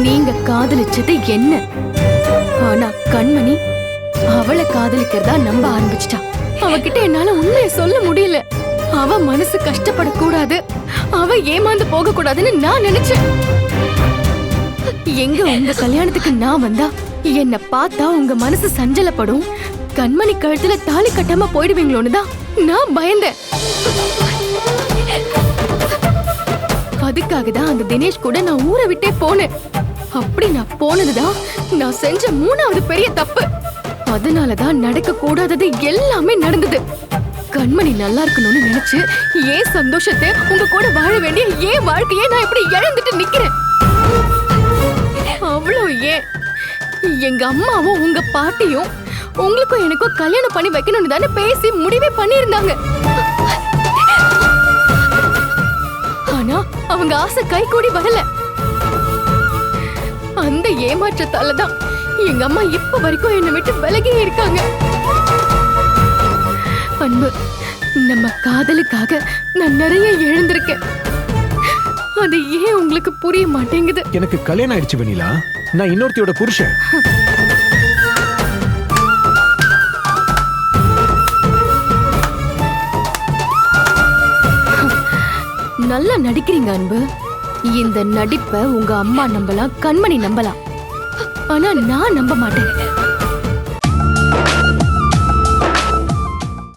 நீங்க காதலிச்சது என்ன? ஆனா கண்மணி அவளை காதலிக்கிறதா நம்ப ஆரம்பிச்சிட்டா. அவகிட்ட என்னால உண்மையை சொல்ல முடியல. அவ மனசு கஷ்டப்படக்கூடாது, அவ ஏமாந்து போக கூடாதுன்னு நான் நினைச்சேன். எங்க உங்க கல்யாணத்துக்கு நான் வந்தா என்ன பார்த்தா உங்க மனசு சஞ்சலப்படும், கண்மணி கழுத்துல தாலி கட்டாம போயிடுவீங்களோன்னு தான் நான் பயந்தேன். அதுக்காக தான் அந்த தினேஷ் கூட நான் ஊரை விட்டே போனேன். அப்படி நான் போனதுதான் நான் செஞ்ச 3வது பெரிய தப்பு. அதனாலதான் நடக்க கூடாதது எல்லாமே நடந்தது. கண்மணி நல்லா இருக்கணும்னு நினைச்சு ஏன் சந்தோஷத்தை உங்க கூட வாழ வேண்டிய ஏன் வாழ்க்கையே நான் இப்படி இழந்துட்டு நிக்கிறேன். அவ்வளோ ஏன் எங்க அம்மாவும் உங்க பாட்டியும் உங்களுக்கும் எனக்கும் கல்யாணம் பண்ணி வைக்கணும்னு தானே பேசி முடிவே பண்ணியிருந்தாங்க. ஆனா அவங்க ஆசை கை கூடி வரல. அந்த ஏமாற்றத்தாலதான் எங்க அம்மா இப்ப வரைக்கும் என்னை விட்டு விலகி இருக்காங்க. அன்பு, நம்ம காதலுக்காக நான் நிறைய இழந்திருக்கேன். அது ஏன் உங்களுக்கு புரிய மாட்டேங்குது? எனக்கு கல்யாணம் ஆயிடுச்சு வெண்ணிலா. நான் இன்னொருத்தியோட புருஷன். நல்லா நடிக்கிறீங்க அன்பு. இந்த நடிப்பை உங்க அம்மா நம்பலாம், கண்மணி நம்பலாம், ஆனா நான் நம்ப மாட்டேன்.